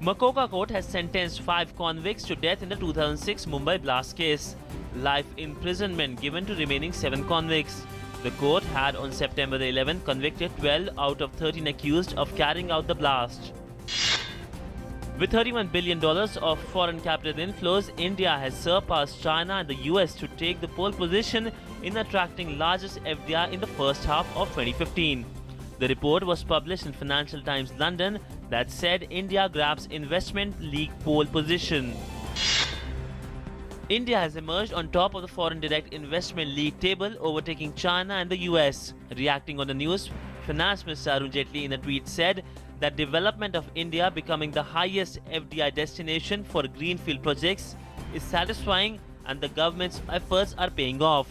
Makoka court has sentenced 5 convicts to death in the 2006 Mumbai blast case. Life imprisonment given to remaining 7 convicts. The court had on September 11 convicted 12 out of 13 accused of carrying out the blast. With $31 billion of foreign capital inflows, India has surpassed China and the US to take the pole position in attracting largest FDI in the first half of 2015. The report was published in Financial Times London that said India grabs investment league pole position. India has emerged on top of the foreign direct investment league table, overtaking China and the US. Reacting on the news, Finance Minister Arun Jaitley in a tweet said that development of India becoming the highest FDI destination for greenfield projects is satisfying and the government's efforts are paying off.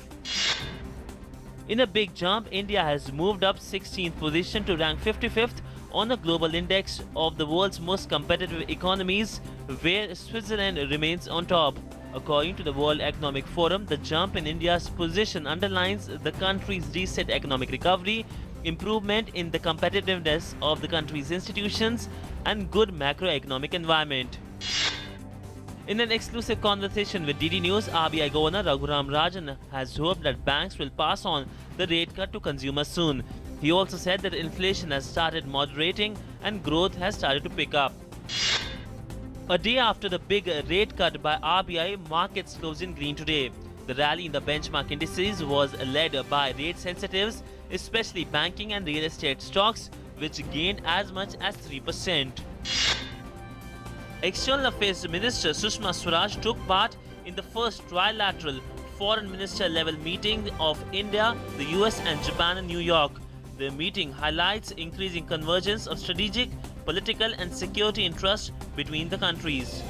In a big jump, India has moved up 16th position to rank 55th on the global index of the world's most competitive economies, where Switzerland remains on top. According to the World Economic Forum, the jump in India's position underlines the country's recent economic recovery, improvement in the competitiveness of the country's institutions, and good macroeconomic environment. In an exclusive conversation with DD News, RBI Governor Raghuram Rajan has hoped that banks will pass on the rate cut to consumers soon. He also said that inflation has started moderating and growth has started to pick up. A day after the big rate cut by RBI, markets closed in green today. The rally in the benchmark indices was led by rate sensitives, especially banking and real estate stocks, which gained as much as 3%. External Affairs Minister Sushma Swaraj took part in the first trilateral foreign minister level meeting of India, the US and Japan in New York. The meeting highlights increasing convergence of strategic, political and security interests between the countries.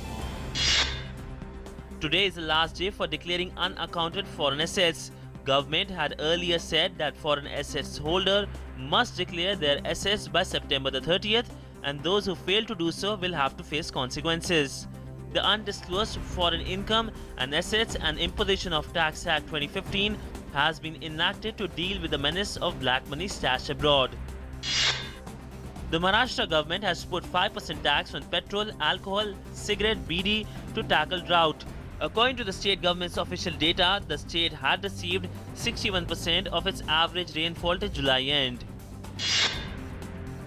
Today is the last day for declaring unaccounted foreign assets. Government had earlier said that foreign assets holder must declare their assets by September the 30th, and those who fail to do so will have to face consequences. The Undisclosed Foreign Income and Assets and Imposition of Tax Act 2015 has been enacted to deal with the menace of black money stashed abroad. The Maharashtra government has put 5% tax on petrol, alcohol, cigarette, BD to tackle drought. According to the state government's official data, the state had received 61% of its average rainfall to July end.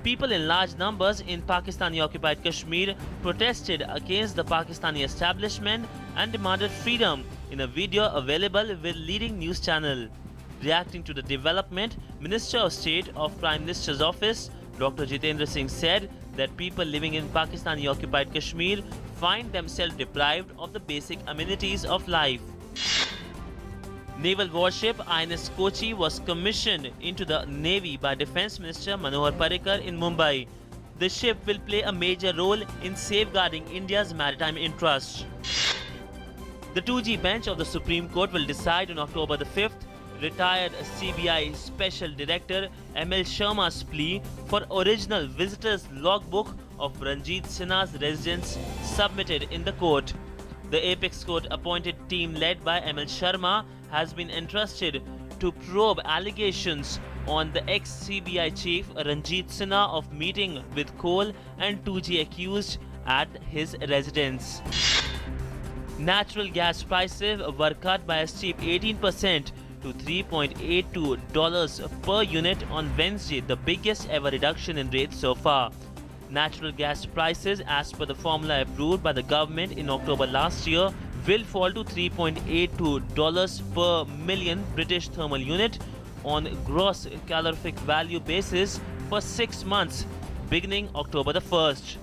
People in large numbers in Pakistani-occupied Kashmir protested against the Pakistani establishment and demanded freedom in a video available with leading news channel. Reacting to the development, Minister of State of Prime Minister's Office, Dr. Jitendra Singh said that people living in Pakistani-occupied Kashmir find themselves deprived of the basic amenities of life. Naval warship INS Kochi was commissioned into the Navy by Defence Minister Manohar Parrikar in Mumbai. The ship will play a major role in safeguarding India's maritime interests. The 2G bench of the Supreme Court will decide on October the 5th retired CBI Special Director ML Sharma's plea for original visitor's logbook of Ranjit Sinha's residence submitted in the court. The Apex Court appointed team led by ML Sharma has been entrusted to probe allegations on the ex-CBI chief Ranjit Sinha of meeting with coal and 2G accused at his residence. Natural gas prices were cut by a steep 18% to $3.82 per unit on Wednesday, the biggest ever reduction in rates so far. Natural gas prices, as per the formula approved by the government in October last year, will fall to $3.82 per million British thermal unit on gross calorific value basis for 6 months, beginning October the 1st.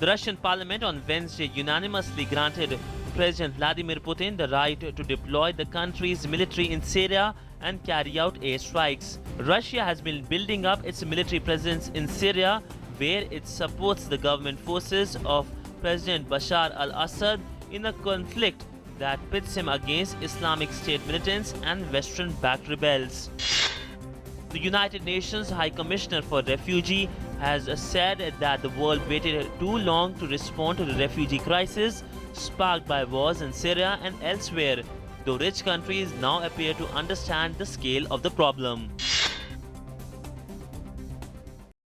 The Russian parliament on Wednesday unanimously granted President Vladimir Putin the right to deploy the country's military in Syria and carry out airstrikes. Russia has been building up its military presence in Syria, where it supports the government forces of President Bashar al-Assad in a conflict that pits him against Islamic State militants and Western-backed rebels. The United Nations High Commissioner for Refugee has said that the world waited too long to respond to the refugee crisis sparked by wars in Syria and elsewhere, though rich countries now appear to understand the scale of the problem.